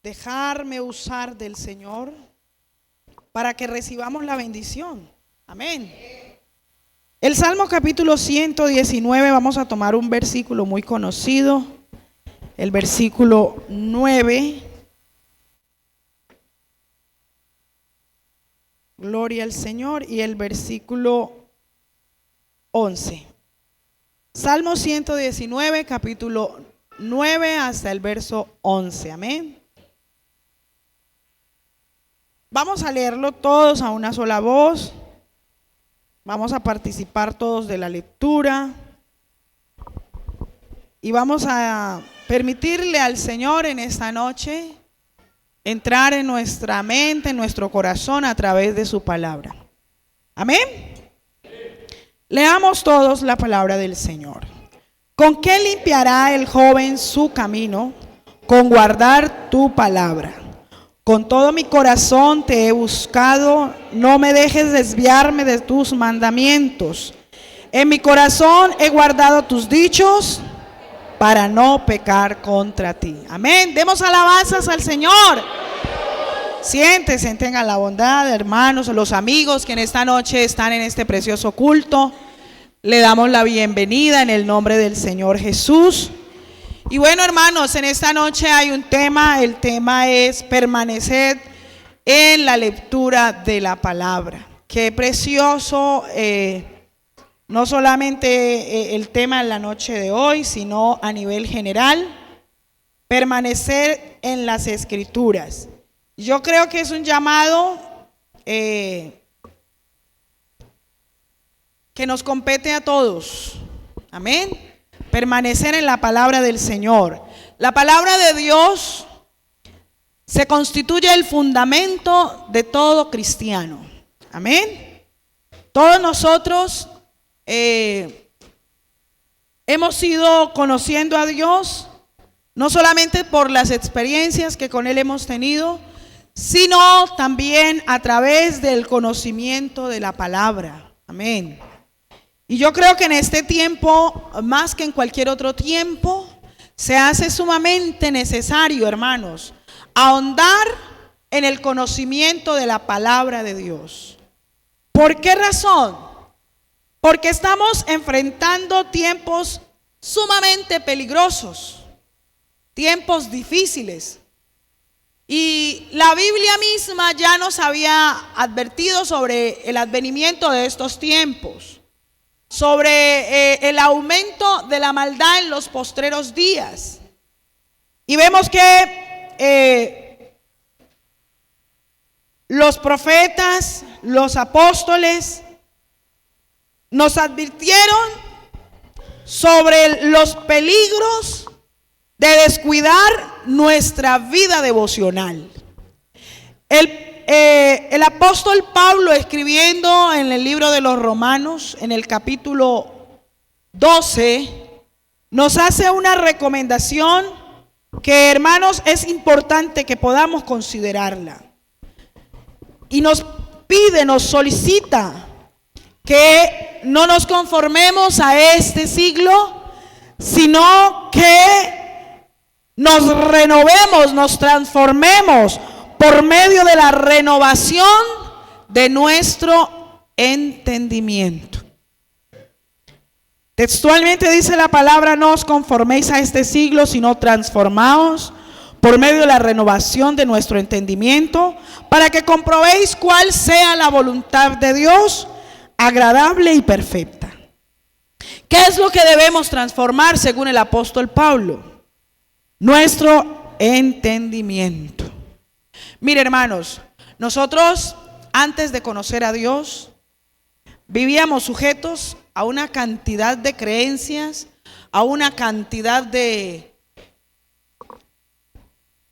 dejarme usar del Señor para que recibamos la bendición. Amén. El Salmo capítulo 119, vamos a tomar un versículo muy conocido, el versículo 9. Gloria al Señor. Y el versículo 11. Salmo 119, capítulo 9 hasta el verso 11. Amén. Vamos a leerlo todos a una sola voz. Vamos a participar todos de la lectura. Y vamos a permitirle al Señor en esta noche entrar en nuestra mente, en nuestro corazón a través de su palabra. Amén. Leamos todos la palabra del Señor. ¿Con qué limpiará el joven su camino? Con guardar tu palabra. Con todo mi corazón te he buscado, no me dejes desviarme de tus mandamientos. En mi corazón he guardado tus dichos para no pecar contra ti. Amén. Demos alabanzas al Señor. Siéntense, tengan la bondad, hermanos, los amigos que en esta noche están en este precioso culto. Le damos la bienvenida en el nombre del Señor Jesús. Y bueno, hermanos, en esta noche hay un tema. El tema es permanecer en la lectura de la palabra. Qué precioso, no solamente el tema en la noche de hoy, sino a nivel general, permanecer en las Escrituras. Yo creo que es un llamado que nos compete a todos. Amén. Permanecer en la palabra del Señor. La palabra de Dios se constituye el fundamento de todo cristiano. Amén. Todos nosotros hemos ido conociendo a Dios, no solamente por las experiencias que con Él hemos tenido, sino también a través del conocimiento de la palabra. Amén. Y yo creo que en este tiempo, más que en cualquier otro tiempo, se hace sumamente necesario, hermanos, ahondar en el conocimiento de la palabra de Dios. ¿Por qué razón? Porque estamos enfrentando tiempos sumamente peligrosos, tiempos difíciles. Y la Biblia misma ya nos había advertido sobre el advenimiento de estos tiempos, sobre el aumento de la maldad en los postreros días. Y vemos que los profetas, los apóstoles nos advirtieron sobre los peligros de descuidar nuestra vida devocional. El apóstol Pablo, escribiendo en el libro de los Romanos, en el capítulo 12, nos hace una recomendación que, hermanos, es importante que podamos considerarla. Y nos pide, nos solicita que no nos conformemos a este siglo, sino que nos renovemos, nos transformemos por medio de la renovación de nuestro entendimiento. Textualmente dice la palabra: no os conforméis a este siglo, sino transformaos por medio de la renovación de nuestro entendimiento, para que comprobéis cuál sea la voluntad de Dios, agradable y perfecta. ¿Qué es lo que debemos transformar según el apóstol Pablo? Nuestro entendimiento. Mire, hermanos, nosotros antes de conocer a Dios vivíamos sujetos a una cantidad de creencias, a una cantidad de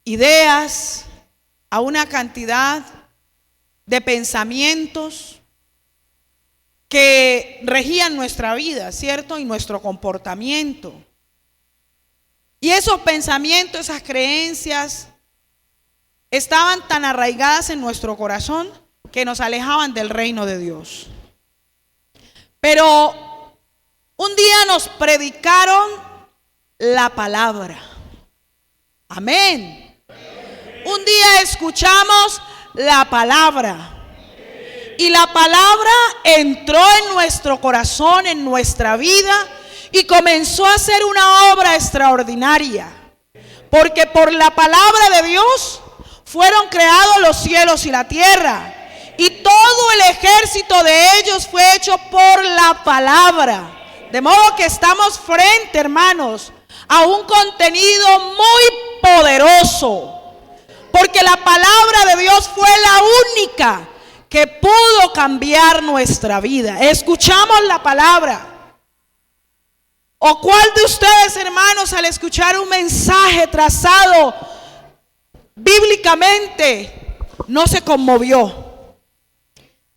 ideas, a una cantidad de pensamientos que regían nuestra vida, ¿cierto? Y nuestro comportamiento. Y esos pensamientos, esas creencias estaban tan arraigadas en nuestro corazón que nos alejaban del reino de Dios. Pero un día nos predicaron la palabra. Amén. Un día escuchamos la palabra. Y la palabra entró en nuestro corazón, en nuestra vida, y comenzó a hacer una obra extraordinaria. Porque por la palabra de Dios fueron creados los cielos y la tierra. Y todo el ejército de ellos fue hecho por la palabra. De modo que estamos frente, hermanos, a un contenido muy poderoso. Porque la palabra de Dios fue la única que pudo cambiar nuestra vida. Escuchamos la palabra. ¿O cuál de ustedes, hermanos, al escuchar un mensaje trazado bíblicamente, no se conmovió?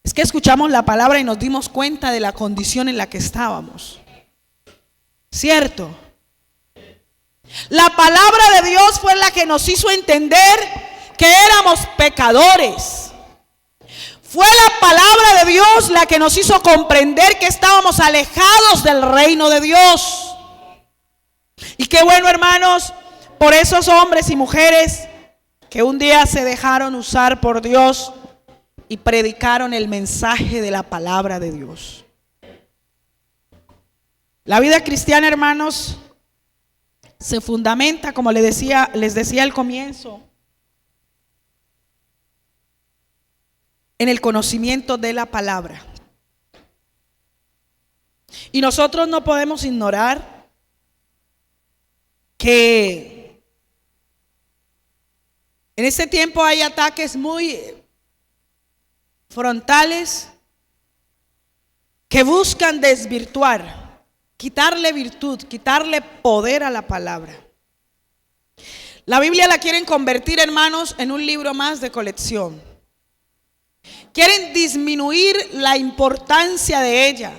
Es que escuchamos la palabra y nos dimos cuenta de la condición en la que estábamos. ¿Cierto? La palabra de Dios fue la que nos hizo entender que éramos pecadores. Fue la palabra de Dios la que nos hizo comprender que estábamos alejados del reino de Dios. Y qué bueno, hermanos, por esos hombres y mujeres que un día se dejaron usar por Dios y predicaron el mensaje de la palabra de Dios. La vida cristiana, hermanos, se fundamenta, como les decía al comienzo, en el conocimiento de la palabra. Y nosotros no podemos ignorar que en este tiempo hay ataques muy frontales que buscan desvirtuar, quitarle virtud, quitarle poder a la palabra. La Biblia la quieren convertir, hermanos, en un libro más de colección. Quieren disminuir la importancia de ella,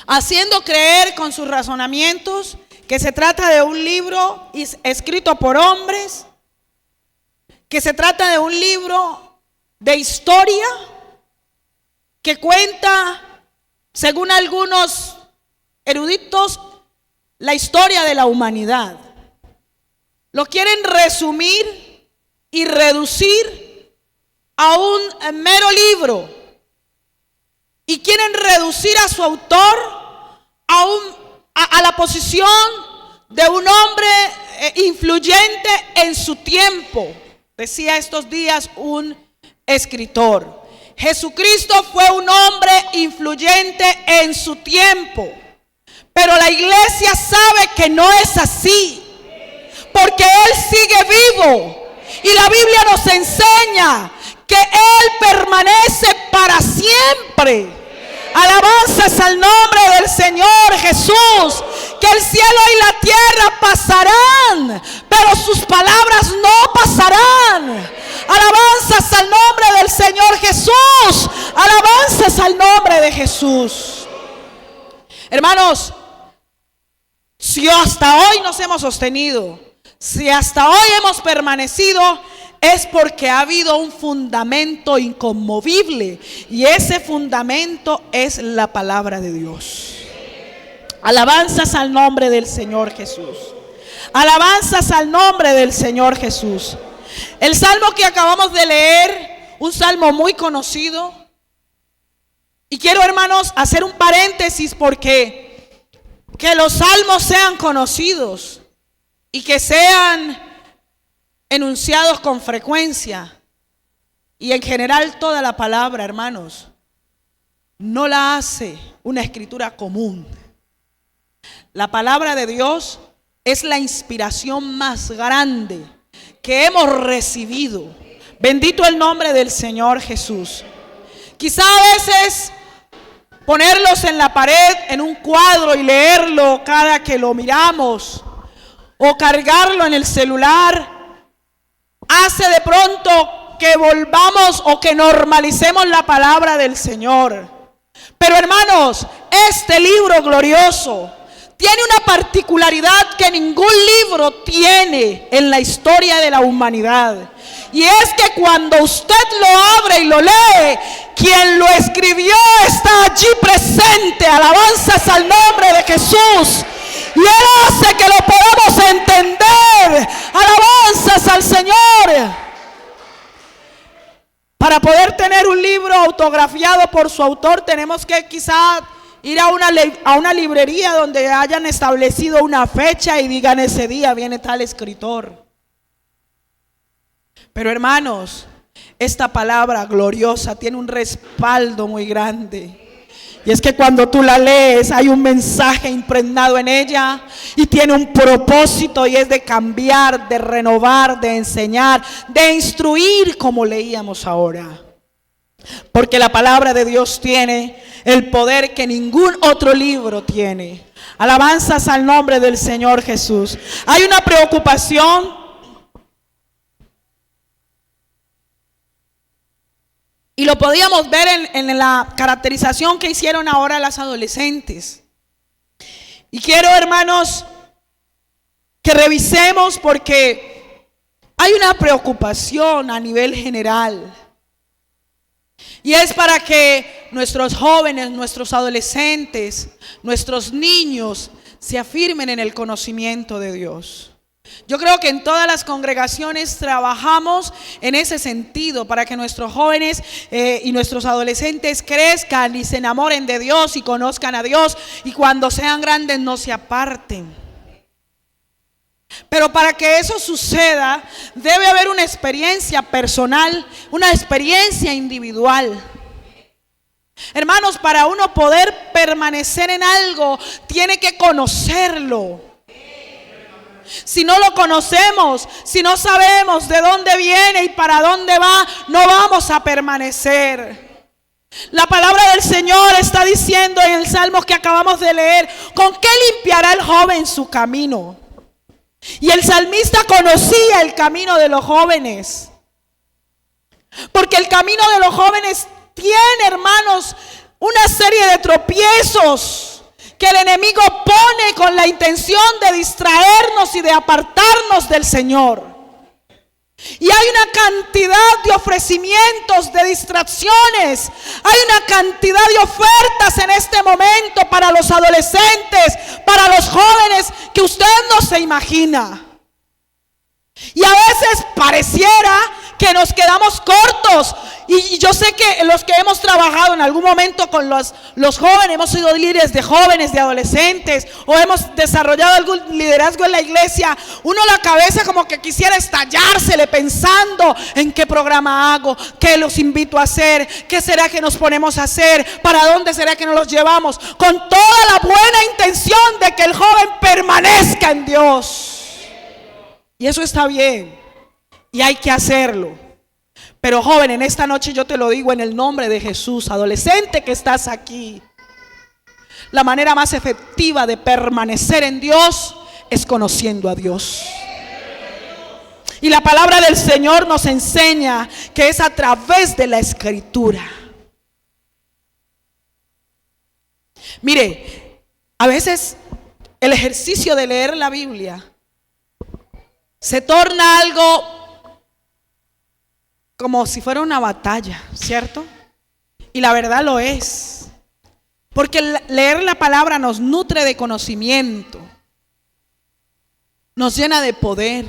haciendo creer con sus razonamientos que se trata de un libro escrito por hombres, que se trata de un libro de historia que cuenta, según algunos eruditos, la historia de la humanidad. Lo quieren resumir y reducir a un mero libro, y quieren reducir a su autor a la posición de un hombre influyente en su tiempo. Decía estos días un escritor: Jesucristo fue un hombre influyente en su tiempo, pero la iglesia sabe que no es así, porque Él sigue vivo, y la Biblia nos enseña que Él permanece para siempre. Alabanzas al nombre del Señor Jesús. Que el cielo y la tierra pasarán, pero sus palabras no pasarán. Alabanzas al nombre del Señor Jesús. Alabanzas al nombre de Jesús. Hermanos, si hasta hoy nos hemos sostenido, si hasta hoy hemos permanecido, es porque ha habido un fundamento inconmovible, y ese fundamento es la palabra de Dios. Alabanzas al nombre del Señor Jesús. Alabanzas al nombre del Señor Jesús. El salmo que acabamos de leer, un salmo muy conocido, y quiero, hermanos, hacer un paréntesis porque que los salmos sean conocidos y que sean enunciados con frecuencia, y en general toda la palabra, hermanos, no la hace una escritura común. La palabra de Dios es la inspiración más grande que hemos recibido. Bendito el nombre del Señor Jesús. Quizá a veces ponerlos en la pared, en un cuadro, y leerlo cada que lo miramos, o cargarlo en el celular, hace de pronto que volvamos o que normalicemos la palabra del Señor. Pero, hermanos, este libro glorioso tiene una particularidad que ningún libro tiene en la historia de la humanidad. Y es que cuando usted lo abre y lo lee, quien lo escribió está allí presente. Alabanzas al nombre de Jesús. Y Él hace que lo podamos entender. Alabanzas al Señor autografiado por su autor, tenemos que quizá ir a una librería donde hayan establecido una fecha y digan ese día viene tal escritor. Pero hermanos, esta palabra gloriosa tiene un respaldo muy grande. Y es que cuando tú la lees hay un mensaje impregnado en ella y tiene un propósito, y es de cambiar, de renovar, de enseñar, de instruir, como leíamos ahora. Porque la palabra de Dios tiene el poder que ningún otro libro tiene. Alabanzas al nombre del Señor Jesús. Hay una preocupación. Y lo podíamos ver en la caracterización que hicieron ahora las adolescentes. Y quiero, hermanos, que revisemos, porque hay una preocupación a nivel general. Y es para que nuestros jóvenes, nuestros adolescentes, nuestros niños se afirmen en el conocimiento de Dios. Yo creo que en todas las congregaciones trabajamos en ese sentido, para que nuestros jóvenes y nuestros adolescentes crezcan y se enamoren de Dios y conozcan a Dios, y cuando sean grandes no se aparten. Pero para que eso suceda debe haber una experiencia personal, una experiencia individual. Hermanos, para uno poder permanecer en algo tiene que conocerlo. Si no lo conocemos, si no sabemos de dónde viene y para dónde va, no vamos a permanecer. La palabra del Señor está diciendo en el Salmo que acabamos de leer: ¿con qué limpiará el joven su camino? Y el salmista conocía el camino de los jóvenes, porque el camino de los jóvenes tiene, hermanos, una serie de tropiezos que el enemigo pone con la intención de distraernos y de apartarnos del Señor. Y hay una cantidad de ofrecimientos, de distracciones, hay una cantidad de ofertas en este momento para los adolescentes, para los jóvenes, que usted no se imagina. Y a veces pareciera que nos quedamos cortos. Y yo sé que los que hemos trabajado en algún momento con los jóvenes, hemos sido líderes de jóvenes, de adolescentes, o hemos desarrollado algún liderazgo en la iglesia, uno la cabeza como que quisiera estallársele pensando en qué programa hago, qué los invito a hacer, qué será que nos ponemos a hacer, para dónde será que nos los llevamos, con toda la buena intención de que el joven permanezca en Dios. Y eso está bien, y hay que hacerlo. Pero joven, en esta noche yo te lo digo en el nombre de Jesús, adolescente que estás aquí, la manera más efectiva de permanecer en Dios es conociendo a Dios. Y la palabra del Señor nos enseña que es a través de la Escritura. Mire, a veces el ejercicio de leer la Biblia se torna algo como si fuera una batalla, ¿cierto? Y la verdad lo es. Porque leer la palabra nos nutre de conocimiento, nos llena de poder.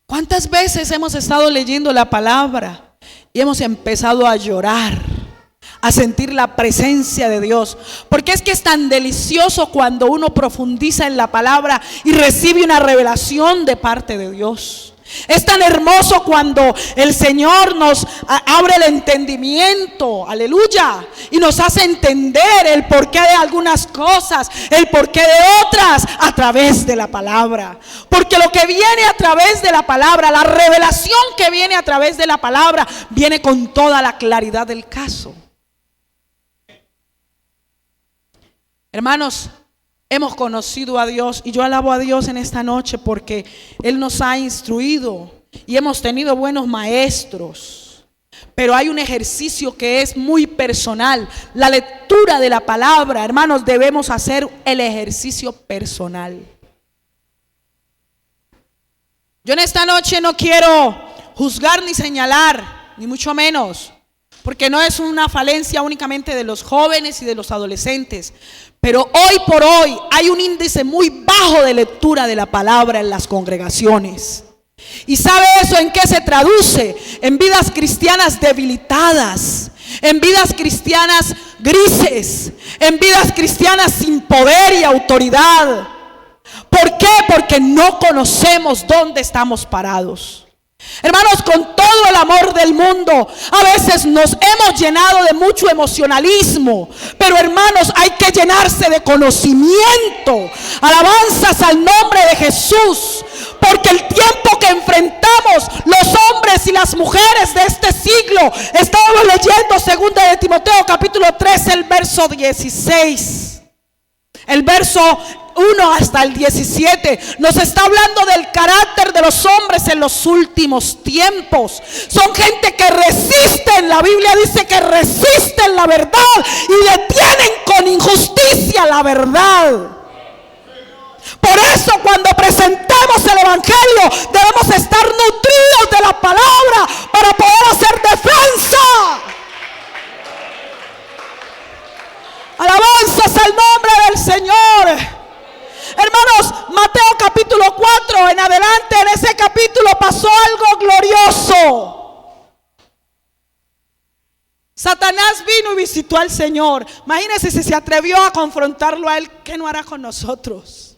¿Cuántas veces hemos estado leyendo la palabra y hemos empezado a llorar, a sentir la presencia de Dios? Porque es que es tan delicioso cuando uno profundiza en la palabra y recibe una revelación de parte de Dios. Es tan hermoso cuando el Señor nos abre el entendimiento, aleluya, y nos hace entender el porqué de algunas cosas, el porqué de otras, a través de la palabra. Porque lo que viene a través de la palabra, la revelación que viene a través de la palabra, viene con toda la claridad del caso. Hermanos, hemos conocido a Dios, y yo alabo a Dios en esta noche porque Él nos ha instruido y hemos tenido buenos maestros. Pero hay un ejercicio que es muy personal, la lectura de la palabra. Hermanos, debemos hacer el ejercicio personal. Yo en esta noche no quiero juzgar ni señalar, ni mucho menos, porque no es una falencia únicamente de los jóvenes y de los adolescentes. Pero hoy por hoy hay un índice muy bajo de lectura de la palabra en las congregaciones. ¿Y sabe eso en qué se traduce? En vidas cristianas debilitadas, en vidas cristianas grises, en vidas cristianas sin poder y autoridad. ¿Por qué? Porque no conocemos dónde estamos parados. Hermanos, con todo el amor del mundo, a veces nos hemos llenado de mucho emocionalismo, pero hermanos, hay que llenarse de conocimiento. Alabanzas al nombre de Jesús, porque el tiempo que enfrentamos los hombres y las mujeres de este siglo, estábamos leyendo 2 de Timoteo capítulo 3, el verso 16, el verso 1 hasta el 17, nos está hablando del carácter de los hombres en los últimos tiempos. Son gente que resisten, la Biblia dice que resisten la verdad y detienen con injusticia la verdad. Por eso cuando presentemos el evangelio debemos estar nutridos de la palabra para poder hacer defensa. Alabanzas al nombre del Señor. Hermanos, Mateo capítulo 4 en adelante, en ese capítulo pasó algo glorioso. Satanás vino y visitó al Señor. Imagínense si se atrevió a confrontarlo a él, ¿qué no hará con nosotros?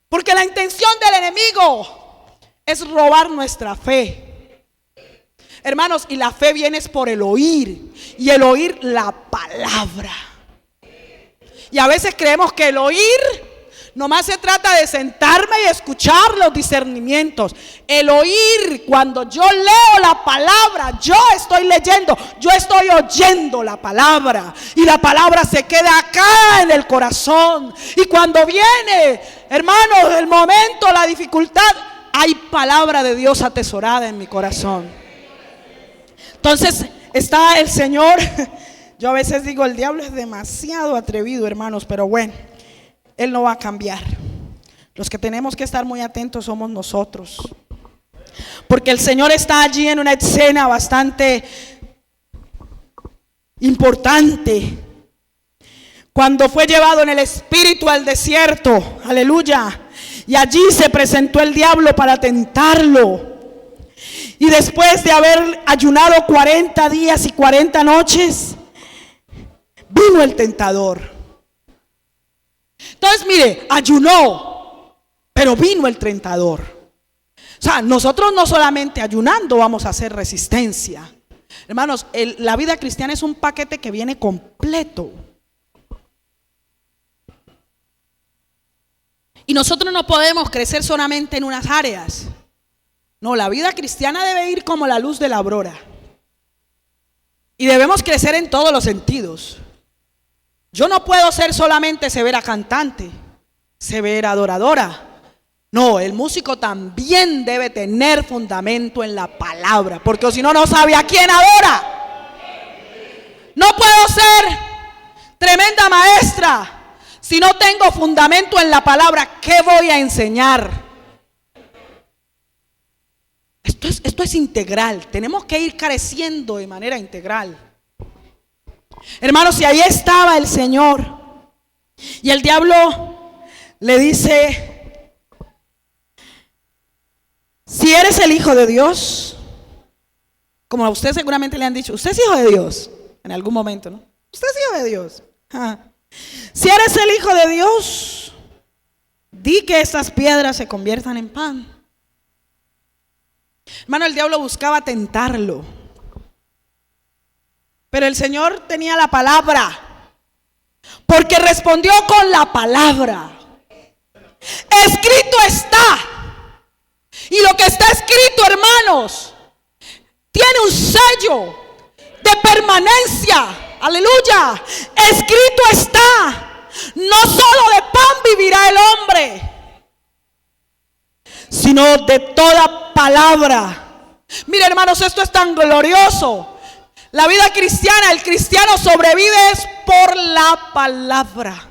Porque la intención del enemigo es robar nuestra fe. Hermanos, y la fe viene por el oír, y el oír la palabra. Y a veces creemos que el oír nomás se trata de sentarme y escuchar los discernimientos. El oír, cuando yo leo la palabra, yo estoy leyendo, yo estoy oyendo la palabra. Y la palabra se queda acá en el corazón. Y cuando viene, hermanos, el momento, la dificultad, hay palabra de Dios atesorada en mi corazón. Entonces está el Señor. Yo a veces digo, el diablo es demasiado atrevido, hermanos, pero bueno, él no va a cambiar. Los que tenemos que estar muy atentos somos nosotros. Porque el Señor está allí en una escena bastante importante. Cuando fue llevado en el espíritu al desierto, aleluya, y allí se presentó el diablo para tentarlo. Y después de haber ayunado 40 días y 40 noches, vino el tentador. Entonces mire, ayunó, pero vino el tentador. O sea, nosotros no solamente ayunando vamos a hacer resistencia. Hermanos, la vida cristiana es un paquete que viene completo. Y nosotros no podemos crecer solamente en unas áreas. No, la vida cristiana debe ir como la luz de la aurora. Y debemos crecer en todos los sentidos. Yo no puedo ser solamente severa cantante, severa adoradora. No, el músico también debe tener fundamento en la palabra, porque si no, no sabe a quién adora. No puedo ser tremenda maestra si no tengo fundamento en la palabra. ¿Qué voy a enseñar? Esto es integral. Tenemos que ir creciendo de manera integral. Hermanos, y ahí estaba el Señor. Y el diablo le dice: si eres el Hijo de Dios, como a usted seguramente le han dicho, usted es hijo de Dios, en algún momento, ¿no? Usted es hijo de Dios. Si eres el Hijo de Dios, di que estas piedras se conviertan en pan. Hermano, el diablo buscaba tentarlo, pero el Señor tenía la palabra, porque respondió con la palabra. Escrito está. Y lo que está escrito, hermanos, tiene un sello de permanencia. Aleluya. Escrito está. No solo de pan vivirá el hombre, sino de toda palabra. Mira, hermanos, esto es tan glorioso. La vida cristiana, el cristiano sobrevive es por la palabra.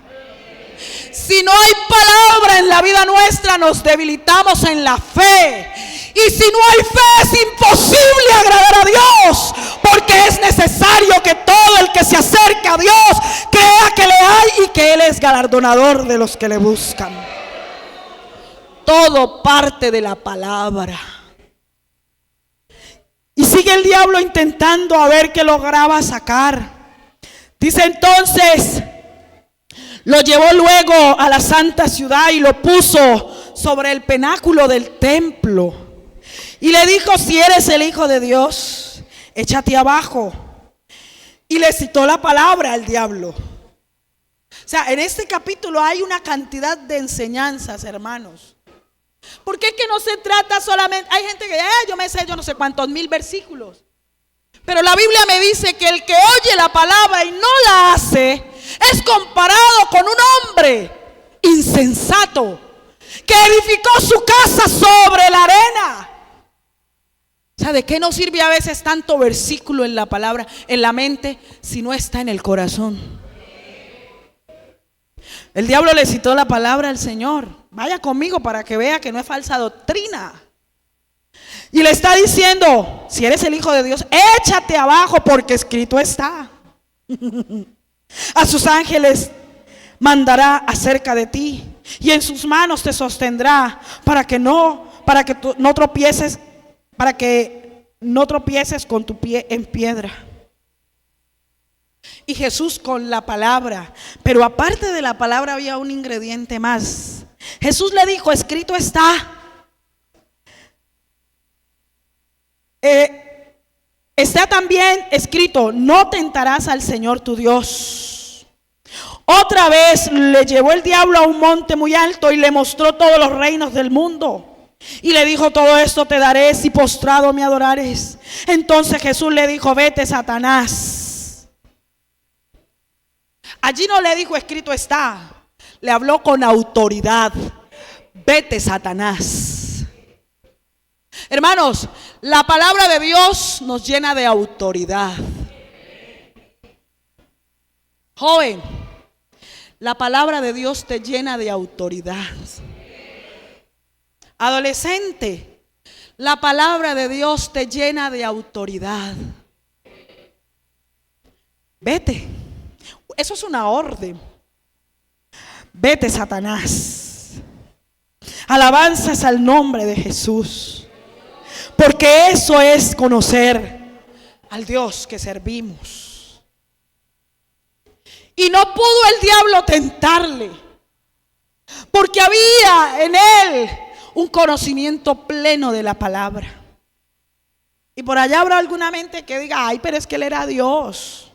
Si no hay palabra en la vida nuestra, nos debilitamos en la fe. Y si no hay fe, es imposible agradar a Dios, porque es necesario que todo el que se acerca a Dios crea que le hay y que Él es galardonador de los que le buscan. Todo parte de la palabra. Y sigue el diablo intentando a ver qué lograba sacar. Dice entonces, lo llevó luego a la santa ciudad y lo puso sobre el pináculo del templo. Y le dijo, si eres el Hijo de Dios, échate abajo. Y le citó la palabra al diablo. O sea, en este capítulo hay una cantidad de enseñanzas, hermanos. Porque es que no se trata solamente, hay gente que yo me sé yo no sé cuántos mil versículos. Pero la Biblia me dice que el que oye la palabra y no la hace es comparado con un hombre insensato que edificó su casa sobre la arena. O sea, ¿de qué nos sirve a veces tanto versículo en la palabra, en la mente, si no está en el corazón? El diablo le citó la palabra al Señor. Vaya conmigo para que vea que no es falsa doctrina. Y le está diciendo, si eres el Hijo de Dios, échate abajo porque escrito está. A sus ángeles mandará acerca de ti y en sus manos te sostendrá para que no tropieces con tu pie en piedra. Y Jesús con la palabra, pero aparte de la palabra había un ingrediente más. Jesús le dijo, escrito está. Está también escrito, no tentarás al Señor tu Dios. Otra vez le llevó el diablo a un monte muy alto y le mostró todos los reinos del mundo. Y le dijo, todo esto te daré si postrado me adorares. Entonces Jesús le dijo, vete, Satanás. Allí no le dijo escrito está, le habló con autoridad. Vete, Satanás. Hermanos, la palabra de Dios nos llena de autoridad. Joven, la palabra de Dios te llena de autoridad. Adolescente, la palabra de Dios te llena de autoridad. Vete. Eso es una orden. Vete, Satanás. Alabanzas al nombre de Jesús. Porque eso es conocer al Dios que servimos. Y no pudo el diablo tentarle, porque había en él un conocimiento pleno de la palabra. Y por allá habrá alguna mente que diga, ay, pero es que él era Dios.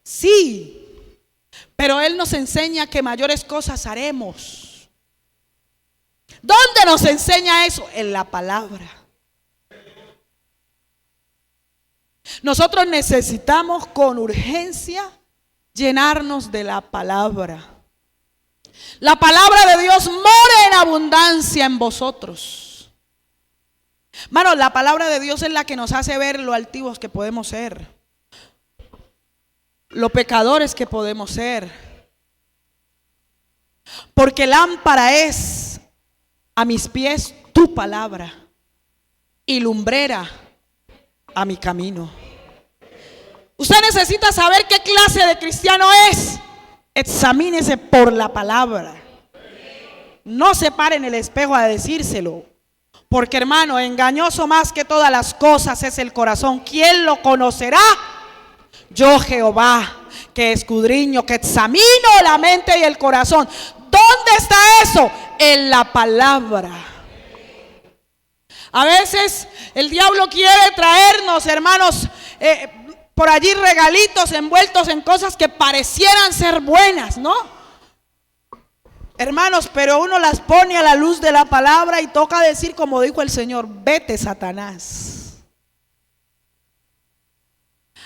Sí, pero Él nos enseña que mayores cosas haremos. ¿Dónde nos enseña eso? En la palabra. Nosotros necesitamos con urgencia llenarnos de la palabra. La palabra de Dios mora en abundancia en vosotros. Hermano, la palabra de Dios es la que nos hace ver lo altivos que podemos ser, los pecadores que podemos ser. Porque lámpara es a mis pies tu palabra y lumbrera a mi camino. Usted necesita saber qué clase de cristiano es. Examínese por la palabra. No se pare en el espejo a decírselo. Porque, hermano, engañoso más que todas las cosas es el corazón. ¿Quién lo conocerá? Yo, Jehová, que escudriño, que examino la mente y el corazón. ¿Dónde está eso? En la palabra. A veces el diablo quiere traernos, hermanos, por allí regalitos envueltos en cosas que parecieran ser buenas, ¿no? Hermanos, pero uno las pone a la luz de la palabra y toca decir como dijo el Señor, vete, Satanás.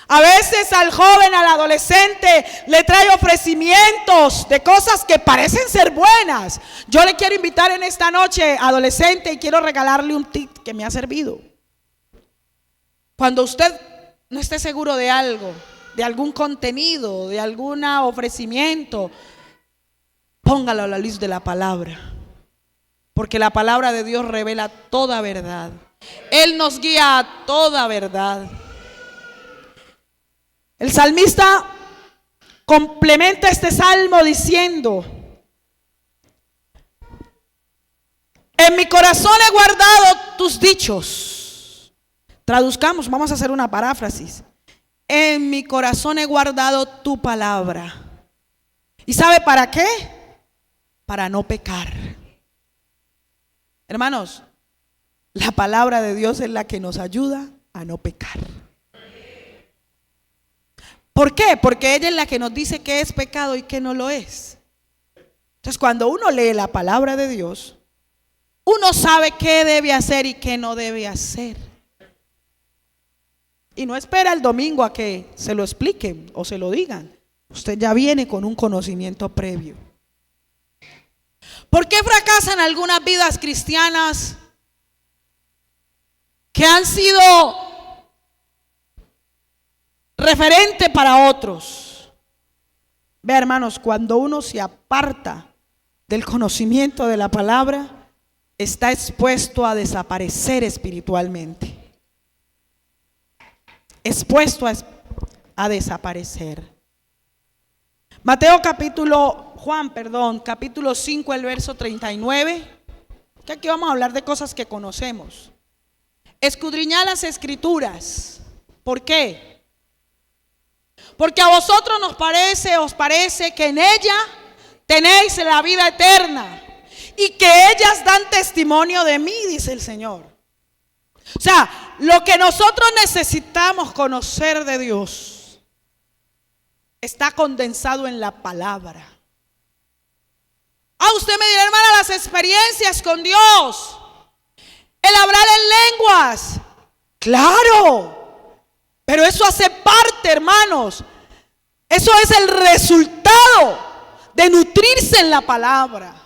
A veces al joven, al adolescente le trae ofrecimientos de cosas que parecen ser buenas. Yo le quiero invitar en esta noche, adolescente, y quiero regalarle un tip que me ha servido. Cuando usted no esté seguro de algo, de algún contenido, de algún ofrecimiento, póngalo a la luz de la palabra. Porque la palabra de Dios revela toda verdad. Él nos guía a toda verdad. El salmista complementa este salmo diciendo: en mi corazón he guardado tus dichos, Traduzcamos, vamos a hacer una paráfrasis. En mi corazón he guardado tu palabra. ¿Y sabe para qué? Para no pecar. Hermanos, la palabra de Dios es la que nos ayuda a no pecar. ¿Por qué? Porque ella es la que nos dice qué es pecado y qué no lo es. Entonces, cuando uno lee la palabra de Dios, uno sabe qué debe hacer y qué no debe hacer. Y no espera el domingo a que se lo expliquen o se lo digan. Usted ya viene con un conocimiento previo. ¿Por qué fracasan algunas vidas cristianas que han sido referente para otros? Ve, hermanos, cuando uno se aparta del conocimiento de la palabra, está expuesto a desaparecer espiritualmente. Expuesto a desaparecer. Capítulo 5, el verso 39. Que aquí vamos a hablar de cosas que conocemos. Escudriñad las escrituras. ¿Por qué? Porque a vosotros os parece que en ella tenéis la vida eterna y que ellas dan testimonio de mí, dice el Señor. O sea, lo que nosotros necesitamos conocer de Dios está condensado en la palabra. Usted me dirá, hermana, las experiencias con Dios, el hablar en lenguas, claro, pero eso hace parte, hermanos. Eso es el resultado de nutrirse en la palabra.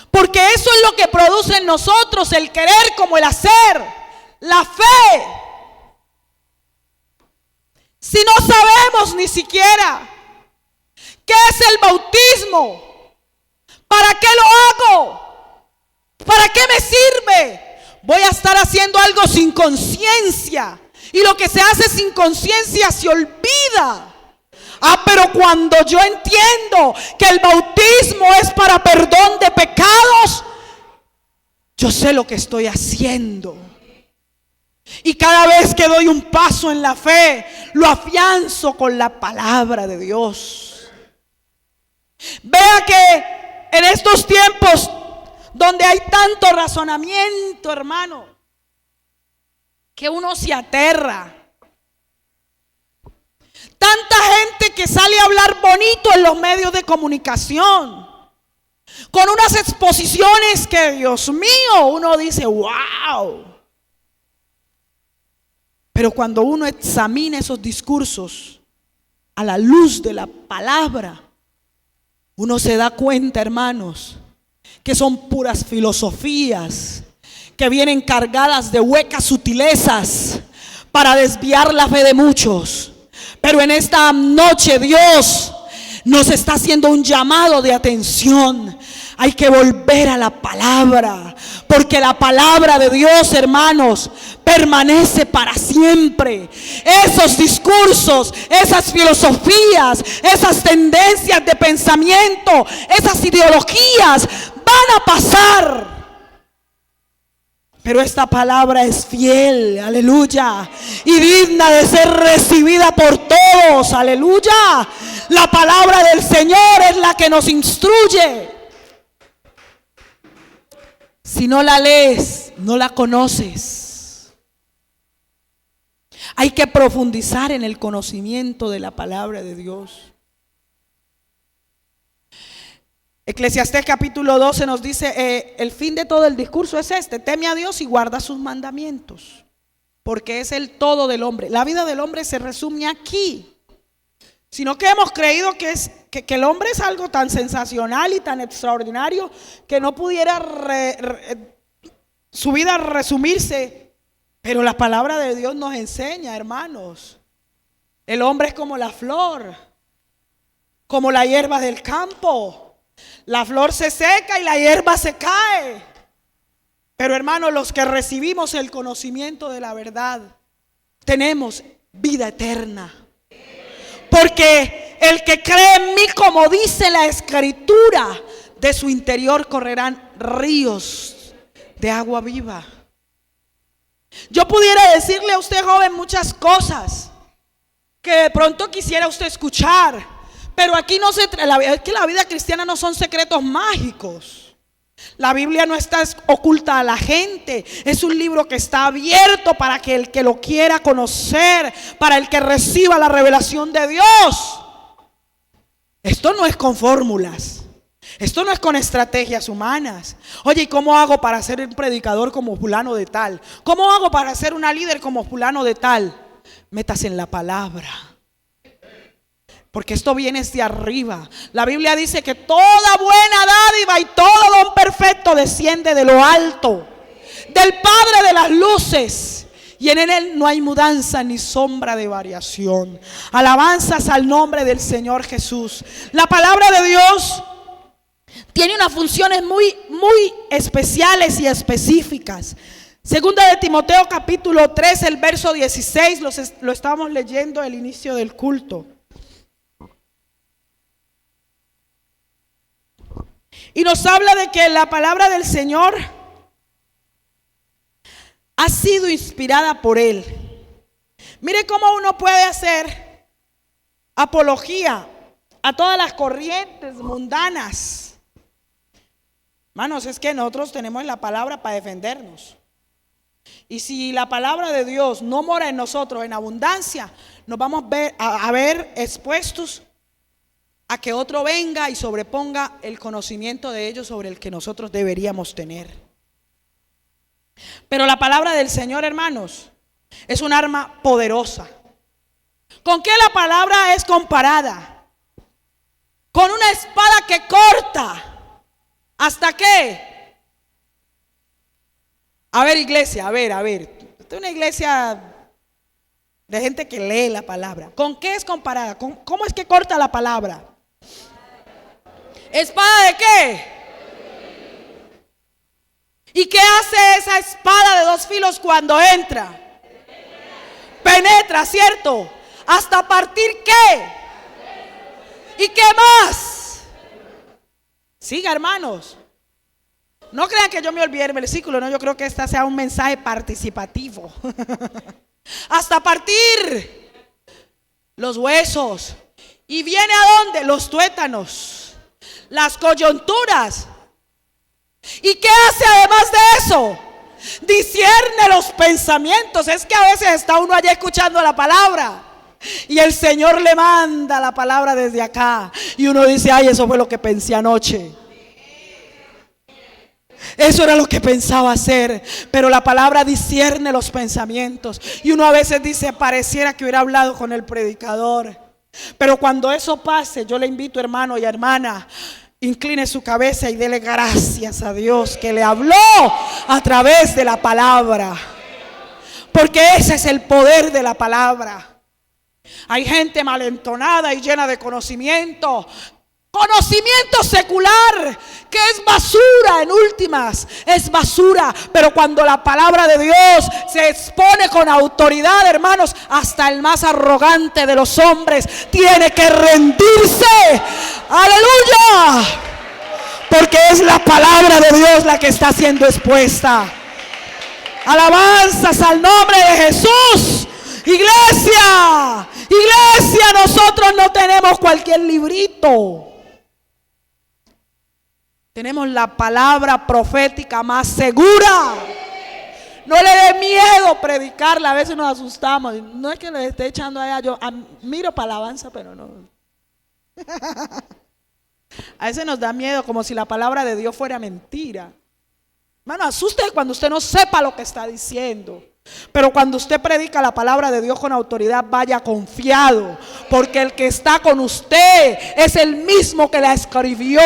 Porque eso es lo que produce en nosotros el querer como el hacer, la fe. Si no sabemos ni siquiera qué es el bautismo, ¿para qué lo hago? ¿Para qué me sirve? Voy a estar haciendo algo sin conciencia. Y lo que se hace sin conciencia se olvida. Pero cuando yo entiendo que el bautismo es para perdón de pecados, yo sé lo que estoy haciendo. Y cada vez que doy un paso en la fe, lo afianzo con la palabra de Dios. Vea que en estos tiempos donde hay tanto razonamiento, hermano, que uno se aterra. Tanta gente que sale a hablar bonito en los medios de comunicación, con unas exposiciones que, Dios mío, uno dice, wow. Pero cuando uno examina esos discursos a la luz de la palabra, uno se da cuenta, hermanos, que son puras filosofías que vienen cargadas de huecas sutilezas para desviar la fe de muchos. Pero en esta noche Dios nos está haciendo un llamado de atención. Hay que volver a la palabra, porque la palabra de Dios, hermanos, permanece para siempre. Esos discursos, esas filosofías, esas tendencias de pensamiento, esas ideologías van a pasar. Pero esta palabra es fiel, aleluya, y digna de ser recibida por todos, aleluya. La palabra del Señor es la que nos instruye. Si no la lees, no la conoces. Hay que profundizar en el conocimiento de la palabra de Dios. Eclesiastés capítulo 12 nos dice, el fin de todo el discurso es este: teme a Dios y guarda sus mandamientos, porque es el todo del hombre. La vida del hombre se resume aquí. Sino que hemos creído que el hombre es algo tan sensacional y tan extraordinario que no pudiera su vida resumirse. Pero la palabra de Dios nos enseña, hermanos, el hombre es como la flor, como la hierba del campo. La flor se seca y la hierba se cae. Pero, hermanos, los que recibimos el conocimiento de la verdad, tenemos vida eterna. Porque el que cree en mí, como dice la Escritura, de su interior correrán ríos de agua viva. Yo pudiera decirle a usted, joven, muchas cosas que de pronto quisiera usted escuchar, pero aquí no se trata, es que la vida cristiana no son secretos mágicos. La Biblia no está oculta a la gente, es un libro que está abierto para que el que lo quiera conocer, para el que reciba la revelación de Dios. Esto no es con fórmulas, esto no es con estrategias humanas. Oye, ¿y cómo hago para ser un predicador como fulano de tal? ¿Cómo hago para ser una líder como fulano de tal? Métase en la palabra, porque esto viene de arriba. La Biblia dice que toda buena dádiva y todo don perfecto desciende de lo alto, del Padre de las luces, y en él no hay mudanza ni sombra de variación. Alabanzas al nombre del Señor Jesús. La palabra de Dios tiene unas funciones muy especiales y específicas. Segunda de Timoteo capítulo 3, el verso 16, lo estábamos leyendo al inicio del culto. Y nos habla de que la palabra del Señor ha sido inspirada por Él. Mire cómo uno puede hacer apología a todas las corrientes mundanas. Hermanos, es que nosotros tenemos la palabra para defendernos. Y si la palabra de Dios no mora en nosotros en abundancia, nos vamos a ver expuestos a que otro venga y sobreponga el conocimiento de ellos sobre el que nosotros deberíamos tener. Pero la palabra del Señor, hermanos, es un arma poderosa. ¿Con qué la palabra es comparada? Con una espada que corta. ¿Hasta qué? A ver, iglesia, a ver. Esta es una iglesia de gente que lee la palabra. ¿Con qué es comparada? ¿Cómo es que corta la palabra? ¿Espada de qué? ¿Y qué hace esa espada de dos filos cuando entra? Penetra, ¿cierto? ¿Hasta partir qué? ¿Y qué más? Siga, hermanos. No crean que yo me olvide el versículo, no, yo creo que este sea un mensaje participativo. Hasta partir los huesos. ¿Y viene a dónde? Los tuétanos, las coyunturas. ¿Y qué hace además de eso? Discierne los pensamientos. Es que a veces está uno allá escuchando la palabra y el Señor le manda la palabra desde acá y uno dice, ay, eso fue lo que pensé anoche. Eso era lo que pensaba hacer. Pero la palabra discierne los pensamientos. Y uno a veces dice, pareciera que hubiera hablado con el predicador. Pero cuando eso pase, yo le invito, hermano y hermana, incline su cabeza y dele gracias a Dios que le habló a través de la palabra. Porque ese es el poder de la palabra. Hay gente malentonada y llena de conocimiento secular, que es basura, en últimas, es basura. Pero cuando la palabra de Dios se expone con autoridad, hermanos, hasta el más arrogante de los hombres tiene que rendirse. Aleluya, porque es la palabra de Dios la que está siendo expuesta. Alabanzas al nombre de Jesús. Iglesia, nosotros no tenemos cualquier librito. Tenemos la palabra profética más segura. No le dé miedo predicarla. A veces nos asustamos. No es que le esté echando allá. Yo miro para alabanza, pero no. A veces nos da miedo, como si la palabra de Dios fuera mentira. Hermano, asuste cuando usted no sepa lo que está diciendo. Pero cuando usted predica la palabra de Dios con autoridad, vaya confiado, porque el que está con usted es el mismo que la escribió.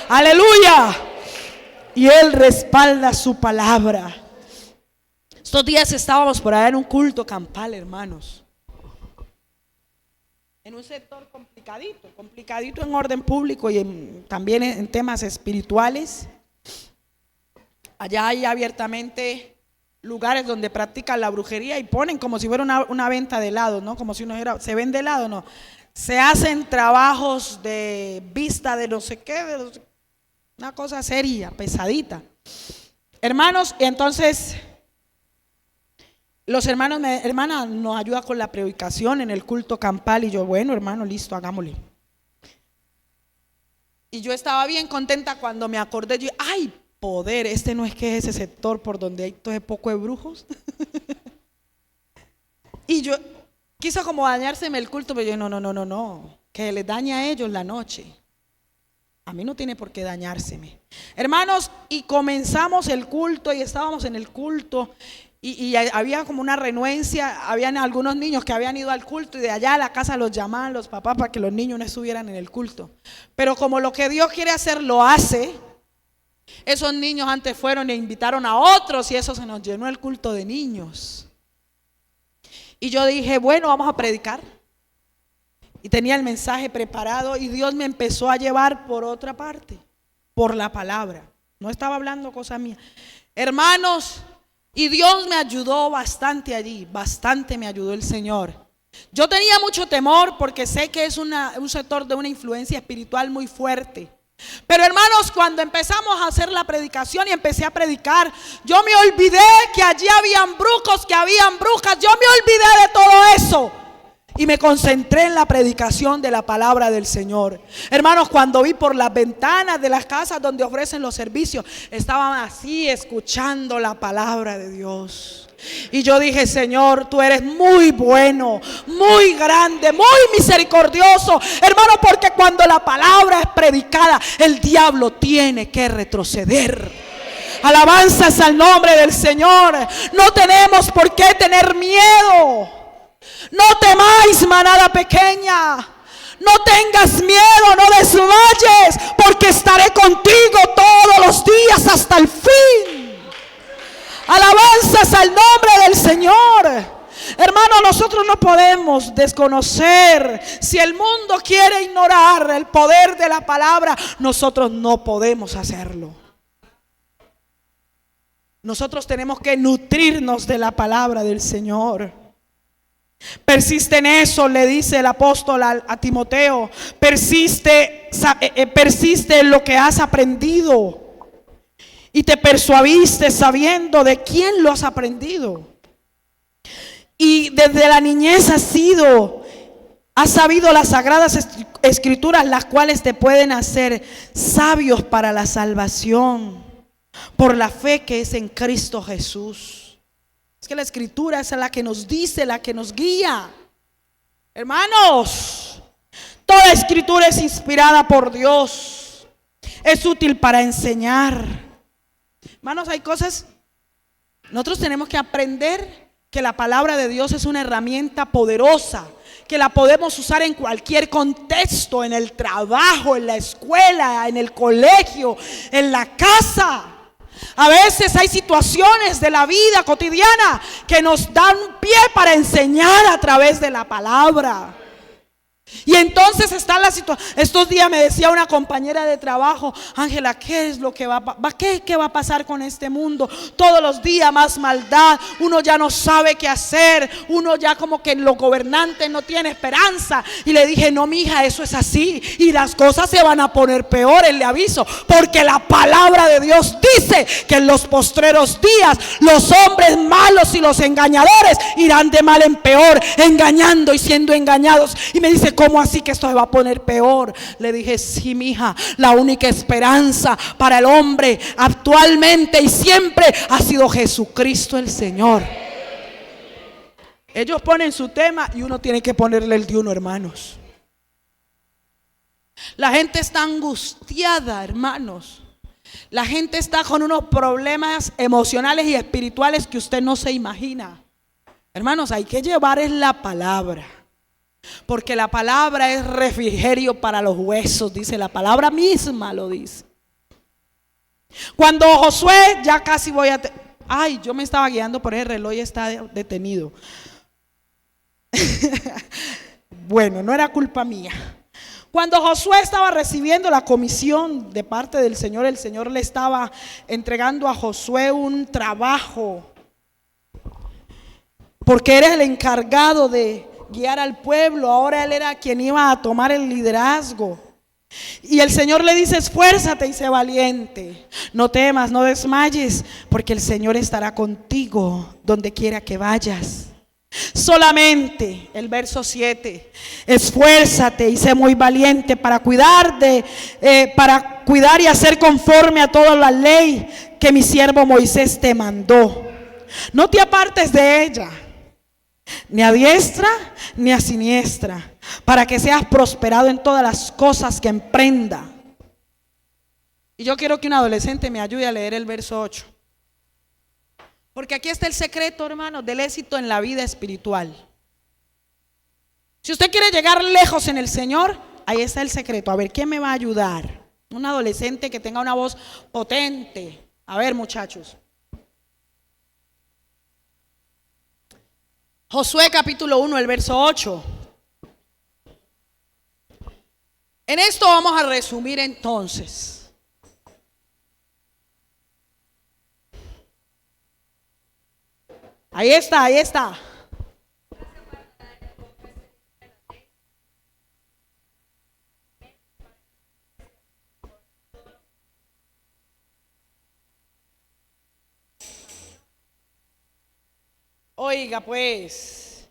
Aleluya. Y Él respalda su palabra. Estos días estábamos por allá en un culto campal, hermanos, en un sector complicadito en orden público y también en temas espirituales. Allá hay abiertamente lugares donde practican la brujería y ponen como si fuera una venta de helado, ¿no? Como si uno dijera, ¿se vende helado? No. Se hacen trabajos de vista de no sé qué, una cosa seria, pesadita. Hermanos, y entonces Los hermanos, hermana, nos ayuda con la predicación en el culto campal. Y yo, bueno, hermano, listo, hagámosle. Y yo estaba bien contenta cuando me acordé. Yo, ay, poder, este no es que es ese sector por donde hay todo ese poco de brujos. Y yo quiso como dañárseme el culto, pero yo, no, que les dañe a ellos la noche. A mí no tiene por qué dañárseme. Hermanos, y comenzamos el culto y estábamos en el culto. Y había como una renuencia, habían algunos niños que habían ido al culto y de allá a la casa los llamaban los papás para que los niños no estuvieran en el culto. Pero como lo que Dios quiere hacer lo hace, esos niños antes fueron e invitaron a otros y eso se nos llenó el culto de niños. Y yo dije, bueno, vamos a predicar. Y tenía el mensaje preparado y Dios me empezó a llevar por otra parte, por la palabra. No estaba hablando cosas mías. Hermanos, y Dios me ayudó bastante allí, bastante me ayudó el Señor. Yo tenía mucho temor porque sé que es un sector de una influencia espiritual muy fuerte. Pero hermanos, cuando empezamos a hacer la predicación y empecé a predicar, yo me olvidé que allí habían brujos, que habían brujas. Yo me olvidé de todo eso y me concentré en la predicación de la palabra del Señor. Hermanos, cuando vi por las ventanas de las casas donde ofrecen los servicios, estaban así escuchando la palabra de Dios. Y yo dije, Señor, tú eres muy bueno, muy grande, muy misericordioso. Hermano, porque cuando la palabra es predicada, el diablo tiene que retroceder. Alabanzas al nombre del Señor. No tenemos por qué tener miedo. No temáis, manada pequeña. No tengas miedo, no desmayes, porque estaré contigo todos los días hasta el fin. Alabanzas al nombre del Señor. Hermano, nosotros no podemos desconocer. Si el mundo quiere ignorar el poder de la palabra, nosotros no podemos hacerlo. Nosotros tenemos que nutrirnos de la palabra del Señor. Persiste en eso, le dice el apóstol a Timoteo. Persiste en lo que has aprendido y te persuadiste sabiendo de quién lo has aprendido. Y desde la niñez has sabido las sagradas escrituras, las cuales te pueden hacer sabios para la salvación por la fe que es en Cristo Jesús. Es que la escritura es la que nos dice, la que nos guía. Hermanos, toda escritura es inspirada por Dios. Es útil para enseñar. Hermanos, hay cosas, nosotros tenemos que aprender que la palabra de Dios es una herramienta poderosa, que la podemos usar en cualquier contexto, en el trabajo, en la escuela, en el colegio, en la casa. A veces hay situaciones de la vida cotidiana que nos dan pie para enseñar a través de la palabra. Y entonces está la situación. Estos días me decía una compañera de trabajo: Ángela, ¿qué es lo que va a pasar con este mundo? Todos los días más maldad, uno ya no sabe qué hacer, uno ya como que los gobernantes no tiene esperanza. Y le dije: no, mija, eso es así y las cosas se van a poner peores, le aviso, porque la palabra de Dios dice que en los postreros días los hombres malos y los engañadores irán de mal en peor, engañando y siendo engañados. Y me dice: ¿cómo así que esto se va a poner peor? Le dije: sí, mija, la única esperanza para el hombre actualmente y siempre ha sido Jesucristo el Señor. Ellos ponen su tema y uno tiene que ponerle el de uno, hermanos. La gente está angustiada, hermanos. La gente está con unos problemas emocionales y espirituales que usted no se imagina. Hermanos, hay que llevar es la palabra, porque la palabra es refrigerio para los huesos, dice la palabra misma, lo dice. Cuando Josué, ya casi voy a... Ay, yo me estaba guiando por el reloj y está detenido. Bueno, no era culpa mía. Cuando Josué estaba recibiendo la comisión de parte del Señor, el Señor le estaba entregando a Josué un trabajo, porque era el encargado de guiar al pueblo. Ahora él era quien iba a tomar el liderazgo. Y el Señor le dice: esfuérzate y sé valiente. No temas, no desmayes, porque el Señor estará contigo donde quiera que vayas. Solamente, el verso 7, esfuérzate y sé muy valiente para cuidar y hacer conforme a toda la ley que mi siervo Moisés te mandó. No te apartes de ella, ni a diestra ni a siniestra, para que seas prosperado en todas las cosas que emprenda. Y yo quiero que un adolescente me ayude a leer el verso 8. Porque aquí está el secreto, hermanos, del éxito en la vida espiritual. Si usted quiere llegar lejos en el Señor, ahí está el secreto. A ver, ¿quién me va a ayudar? Un adolescente que tenga una voz potente. A ver, muchachos. Josué capítulo 1, el verso 8. En esto vamos a resumir entonces. Ahí está, ahí está. Oiga, pues,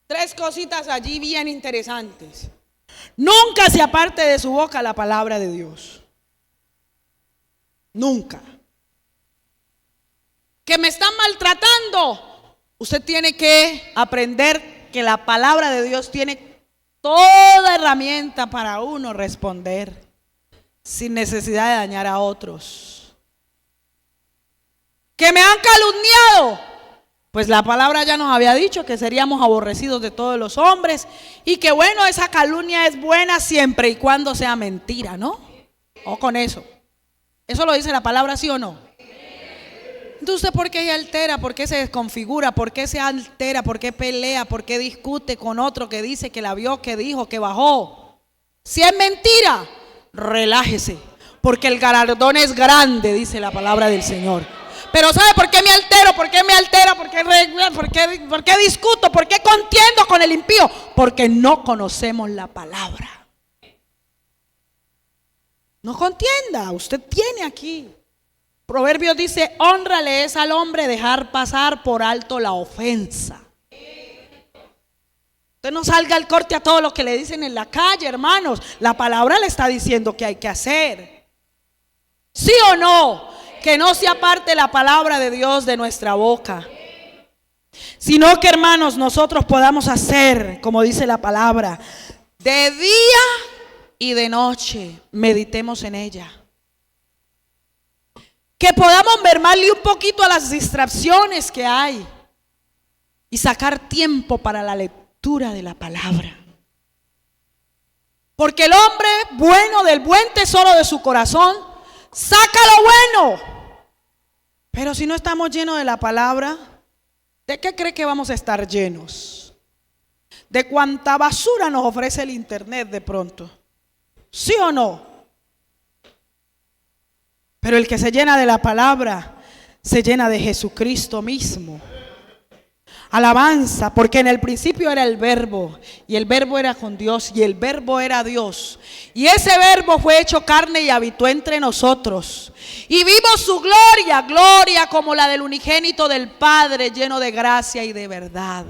3 cositas allí bien interesantes. Nunca se aparte de su boca la palabra de Dios. Nunca. Que me están maltratando, usted tiene que aprender que la palabra de Dios tiene toda herramienta para uno responder sin necesidad de dañar a otros. Que me han calumniado, pues la palabra ya nos había dicho que seríamos aborrecidos de todos los hombres, y que bueno, esa calumnia es buena siempre y cuando sea mentira, ¿no? O con eso. ¿Eso lo dice la palabra, sí o no? Entonces, ¿usted por qué se altera? ¿Por qué se desconfigura? ¿Por qué se altera? ¿Por qué pelea? ¿Por qué discute con otro que dice que la vio, que dijo, que bajó? Si es mentira, relájese, porque el galardón es grande, dice la palabra del Señor. Pero ¿sabe por qué me altero? ¿Por qué me altera? ¿Por qué discuto? ¿Por qué contiendo con el impío? Porque no conocemos la palabra. No contienda, usted tiene aquí. Proverbios dice: honrale es al hombre dejar pasar por alto la ofensa. Usted no salga al corte a todo lo que le dicen en la calle, hermanos. La palabra le está diciendo que hay que hacer. ¿Sí o no? Que no se aparte la palabra de Dios de nuestra boca, sino que, hermanos, nosotros podamos hacer, como dice la palabra, de día y de noche, meditemos en ella. Que podamos mermarle un poquito a las distracciones que hay y sacar tiempo para la lectura de la palabra. Porque el hombre bueno del buen tesoro de su corazón saca lo bueno. Pero si no estamos llenos de la palabra, ¿de qué cree que vamos a estar llenos? De cuánta basura nos ofrece el internet de pronto. ¿Sí o no? Pero el que se llena de la palabra, se llena de Jesucristo mismo. Alabanza, porque en el principio era el verbo, y el verbo era con Dios, y el verbo era Dios. Y ese verbo fue hecho carne y habitó entre nosotros. Y vimos su gloria, gloria como la del unigénito del Padre, lleno de gracia y de verdad.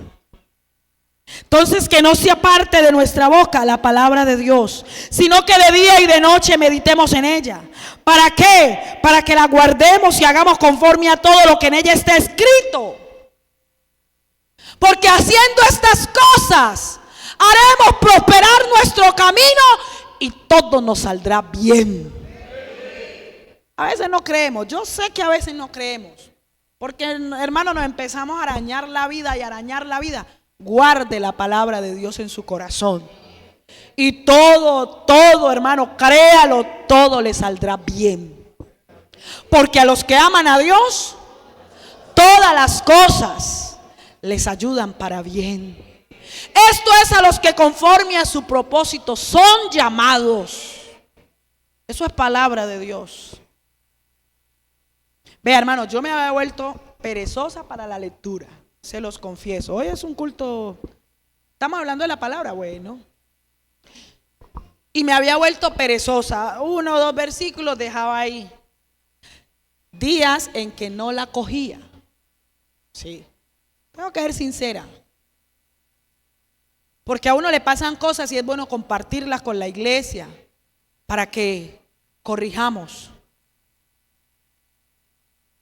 Entonces, que no se aparte de nuestra boca la palabra de Dios, sino que de día y de noche meditemos en ella. ¿Para qué? Para que la guardemos y hagamos conforme a todo lo que en ella está escrito. Porque haciendo estas cosas haremos prosperar nuestro camino y todo nos saldrá bien. A veces no creemos, yo sé que a veces no creemos, porque, hermano, nos empezamos a arañar la vida y arañar la vida. Guarde la palabra de Dios en su corazón y todo, hermano, créalo, todo le saldrá bien. Porque a los que aman a Dios, todas las cosas les ayudan para bien. Esto es a los que conforme a su propósito son llamados. Eso es palabra de Dios. Vea, hermano, yo me había vuelto perezosa para la lectura. Se los confieso, hoy es un culto, estamos hablando de la palabra, bueno. y me había vuelto perezosa. 1 o 2 versículos dejaba ahí. Días en que no la cogía. Sí, tengo que ser sincera. Porque a uno le pasan cosas y es bueno compartirlas con la iglesia para que corrijamos.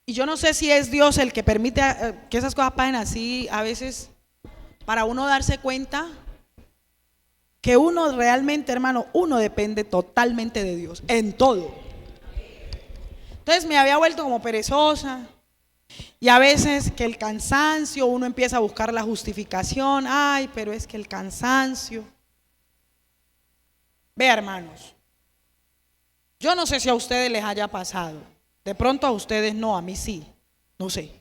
Y yo no sé si es Dios el que permite que esas cosas pasen así a veces, para uno darse cuenta que uno realmente, hermano, uno depende totalmente de Dios en todo. Entonces me había vuelto como perezosa. Y a veces que el cansancio, uno empieza a buscar la justificación. Ay, pero es que el cansancio. Vea, hermanos, yo no sé si a ustedes les haya pasado. De pronto a ustedes no, a mí sí. No sé.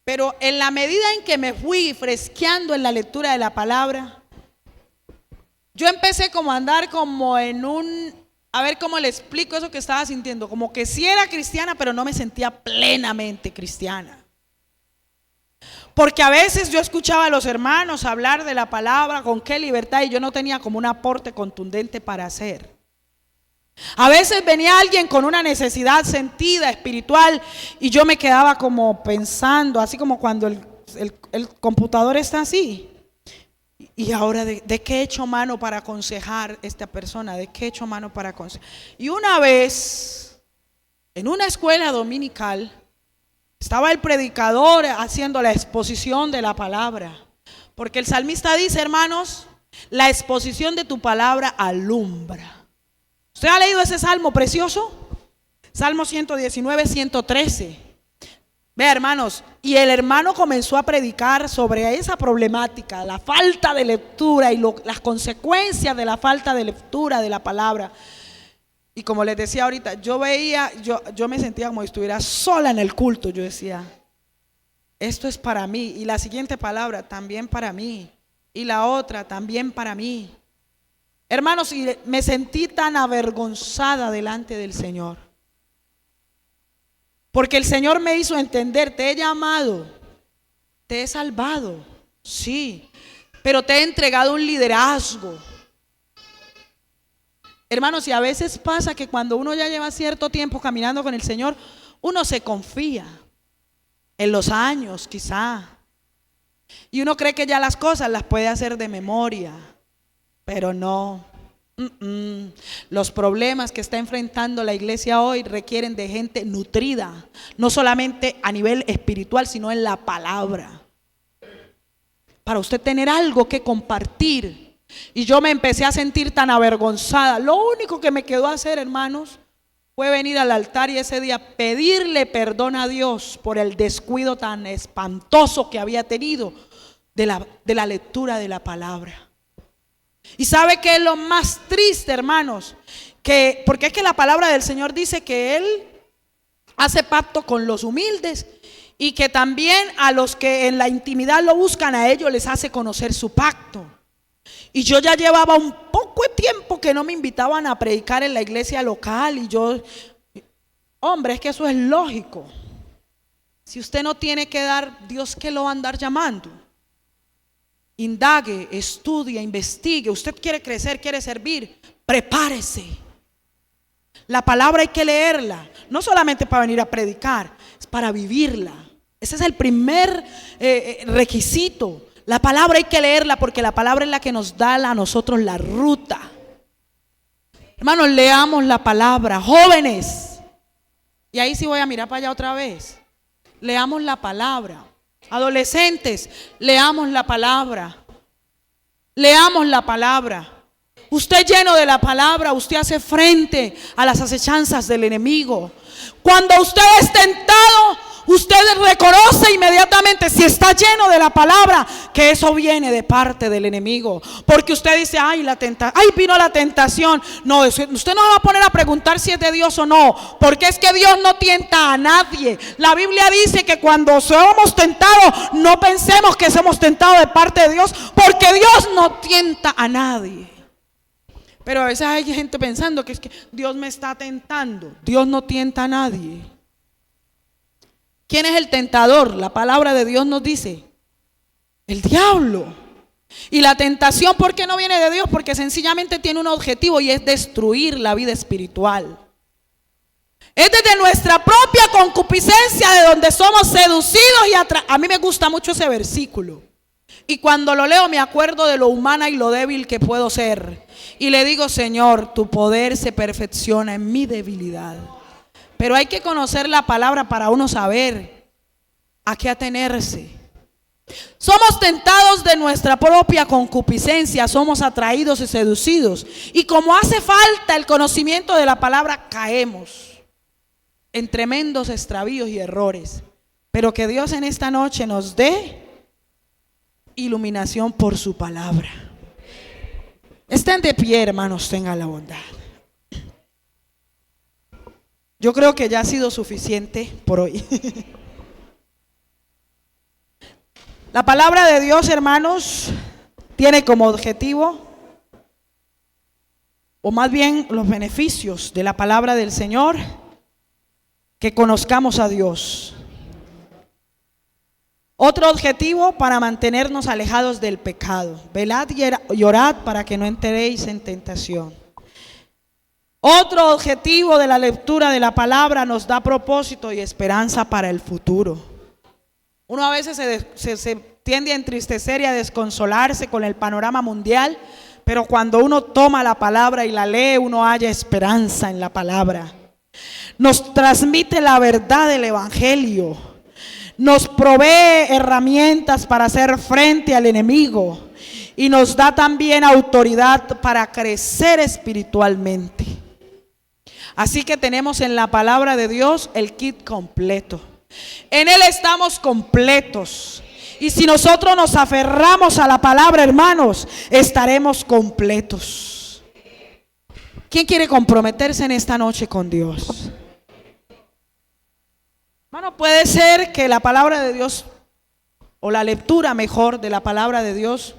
Pero en la medida en que me fui fresqueando en la lectura de la palabra, yo empecé como a andar como en a ver cómo le explico eso que estaba sintiendo, como que sí era cristiana, pero no me sentía plenamente cristiana. Porque a veces yo escuchaba a los hermanos hablar de la palabra con qué libertad y yo no tenía como un aporte contundente para hacer. A veces venía alguien con una necesidad sentida, espiritual, y yo me quedaba como pensando, así como cuando el computador está así. Y ahora, ¿de qué he hecho mano para aconsejar a esta persona? ¿De qué he hecho mano para aconsejar? Y una vez, en una escuela dominical, estaba el predicador haciendo la exposición de la palabra. Porque el salmista dice, hermanos, la exposición de tu palabra alumbra. ¿Usted ha leído ese salmo precioso? Salmo 119, 113. Vea, hermanos, y el hermano comenzó a predicar sobre esa problemática, la falta de lectura y las consecuencias de la falta de lectura de la palabra. Y como les decía ahorita, yo me sentía como si estuviera sola en el culto. Yo decía, esto es para mí. Y la siguiente palabra, también para mí. Y la otra, también para mí. Hermanos, y me sentí tan avergonzada delante del Señor. Porque el Señor me hizo entender, te he llamado, te he salvado, sí, pero te he entregado un liderazgo. Hermanos, y a veces pasa que cuando uno ya lleva cierto tiempo caminando con el Señor, uno se confía en los años quizá. Y uno cree que ya las cosas las puede hacer de memoria, pero no. Los problemas que está enfrentando la iglesia hoy requieren de gente nutrida, no solamente a nivel espiritual, sino en la palabra, para usted tener algo que compartir. Y yo me empecé a sentir tan avergonzada. Lo único que me quedó hacer, hermanos, fue venir al altar y ese día pedirle perdón a Dios por el descuido tan espantoso que había tenido de la lectura de la palabra. Y sabe que es lo más triste, hermanos, porque es que la palabra del Señor dice que Él hace pacto con los humildes y que también a los que en la intimidad lo buscan, a ellos les hace conocer su pacto. Y yo ya llevaba un poco de tiempo que no me invitaban a predicar en la iglesia local y hombre, es que eso es lógico. Si usted no tiene que dar, Dios que lo va a andar llamando. Indague, estudie, investigue. Usted quiere crecer, quiere servir, prepárese. La palabra hay que leerla, no solamente para venir a predicar, es para vivirla. Ese es el primer requisito. La palabra hay que leerla porque la palabra es la que nos da a nosotros la ruta. Hermanos, leamos la palabra, jóvenes. Y ahí sí voy a mirar para allá otra vez. Leamos la palabra. Adolescentes, leamos la palabra. Leamos la palabra. Usted lleno de la palabra, usted hace frente a las acechanzas del enemigo. Cuando usted es tentado, usted reconoce inmediatamente, si está lleno de la palabra, que eso viene de parte del enemigo. Porque usted dice, ay, vino la tentación. No, usted no va a poner a preguntar si es de Dios o no, porque es que Dios no tienta a nadie. La Biblia dice que cuando somos tentados, no pensemos que somos tentados de parte de Dios, porque Dios no tienta a nadie. Pero a veces hay gente pensando que es que Dios me está tentando. Dios no tienta a nadie. ¿Quién es el tentador? La palabra de Dios nos dice, el diablo. Y la tentación, ¿por qué no viene de Dios? Porque sencillamente tiene un objetivo y es destruir la vida espiritual. Es desde nuestra propia concupiscencia de donde somos seducidos y a mí me gusta mucho ese versículo. Y cuando lo leo me acuerdo de lo humana y lo débil que puedo ser. Y le digo, Señor, tu poder se perfecciona en mi debilidad. Pero hay que conocer la palabra para uno saber a qué atenerse. Somos tentados de nuestra propia concupiscencia, somos atraídos y seducidos. Y como hace falta el conocimiento de la palabra, caemos en tremendos extravíos y errores. Pero que Dios en esta noche nos dé iluminación por su palabra. Estén de pie, hermanos, tengan la bondad. Yo creo que ya ha sido suficiente por hoy. La palabra de Dios, hermanos, tiene como objetivo, o más bien los beneficios de la palabra del Señor, que conozcamos a Dios. Otro objetivo, para mantenernos alejados del pecado. Velad y orad para que no entréis en tentación. Otro objetivo de la lectura de la palabra, nos da propósito y esperanza para el futuro. Uno a veces se tiende a entristecer y a desconsolarse con el panorama mundial, pero cuando uno toma la palabra y la lee, uno halla esperanza en la palabra. Nos transmite la verdad del evangelio, nos provee herramientas para hacer frente al enemigo y nos da también autoridad para crecer espiritualmente. Así que tenemos en la palabra de Dios el kit completo. En Él estamos completos. Y si nosotros nos aferramos a la palabra, hermanos, estaremos completos. ¿Quién quiere comprometerse en esta noche con Dios? Hermano, puede ser que la palabra de Dios, o la lectura mejor de la palabra de Dios,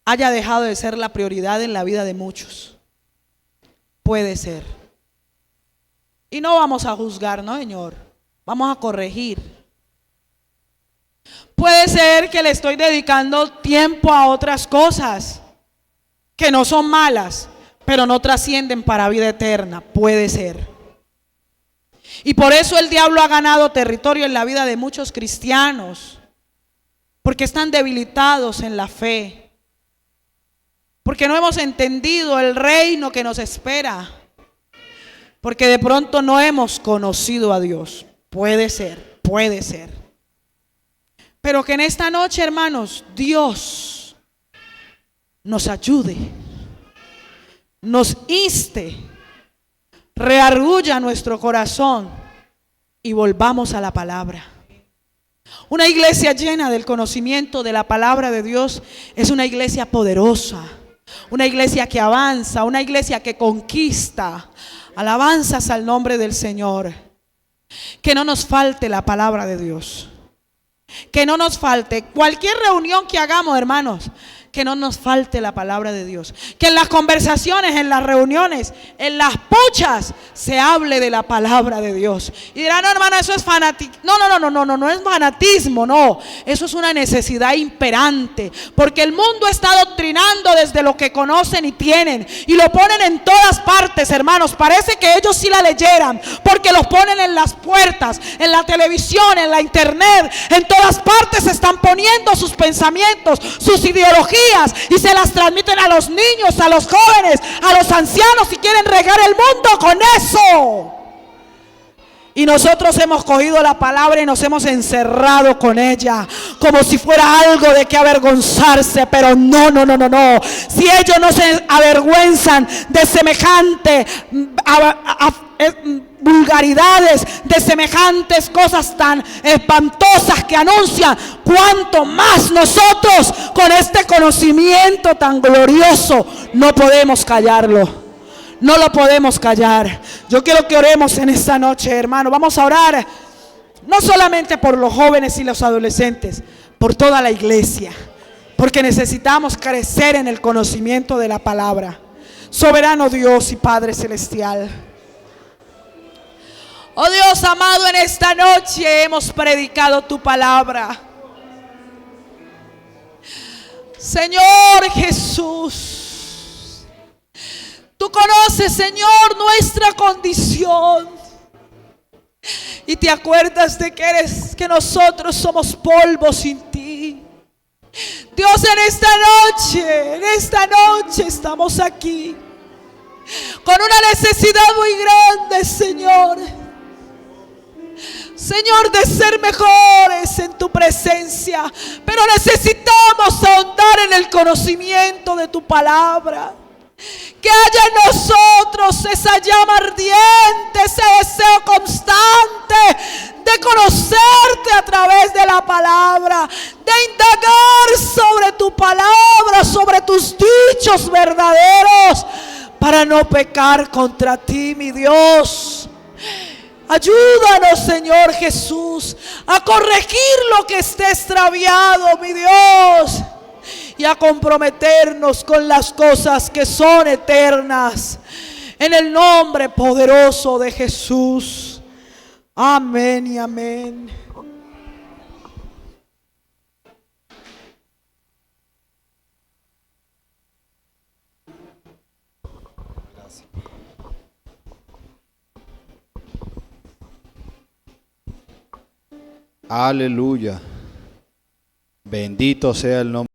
haya dejado de ser la prioridad en la vida de muchos. Puede ser. Y no vamos a juzgar, ¿no, Señor? Vamos a corregir. Puede ser que le estoy dedicando tiempo a otras cosas que no son malas, pero no trascienden para vida eterna. Puede ser. Y por eso el diablo ha ganado territorio en la vida de muchos cristianos, porque están debilitados en la fe, porque no hemos entendido el reino que nos espera, porque de pronto no hemos conocido a Dios. Puede ser, puede ser. Pero que en esta noche, hermanos, Dios nos ayude, nos inste, reargulla nuestro corazón y volvamos a la palabra. Una iglesia llena del conocimiento de la palabra de Dios es una iglesia poderosa, una iglesia que avanza, una iglesia que conquista. Alabanzas al nombre del Señor. Que no nos falte la palabra de Dios. Que no nos falte cualquier reunión que hagamos, hermanos. Que no nos falte la palabra de Dios. Que en las conversaciones, en las reuniones, en las puchas, se hable de la palabra de Dios. Y dirán, no, hermano, eso es fanatismo. No es fanatismo, no. Eso es una necesidad imperante. Porque el mundo está doctrinando desde lo que conocen y tienen. Y lo ponen en todas partes, hermanos. Parece que ellos sí la leyeran. Porque los ponen en las puertas, en la televisión, en la internet. En todas partes se están poniendo sus pensamientos, sus ideologías. Y se las transmiten a los niños, a los jóvenes, a los ancianos, y quieren regar el mundo con eso. Y nosotros hemos cogido la palabra y nos hemos encerrado con ella como si fuera algo de que avergonzarse. Pero no. Si ellos no se avergüenzan de semejante vulgaridades, de semejantes cosas tan espantosas que anuncian, cuanto más nosotros con este conocimiento tan glorioso no podemos callarlo. No lo podemos callar. Yo quiero que oremos en esta noche, hermano. Vamos a orar no solamente por los jóvenes y los adolescentes, por toda la iglesia, porque necesitamos crecer en el conocimiento de la palabra. Soberano Dios y Padre Celestial, oh Dios amado, en esta noche hemos predicado tu palabra. Señor Jesús, tú conoces, Señor, nuestra condición. Y te acuerdas de que nosotros somos polvo sin ti. Dios, en esta noche estamos aquí con una necesidad muy grande, Señor. Señor, de ser mejores en tu presencia, pero necesitamos ahondar en el conocimiento de tu palabra. Que haya en nosotros esa llama ardiente, ese deseo constante de conocerte a través de la palabra, de indagar sobre tu palabra, sobre tus dichos verdaderos, para no pecar contra ti, mi Dios. Ayúdanos, Señor Jesús, a corregir lo que esté extraviado, mi Dios, y a comprometernos con las cosas que son eternas. En el nombre poderoso de Jesús. Amén y amén. Aleluya. Bendito sea el nombre.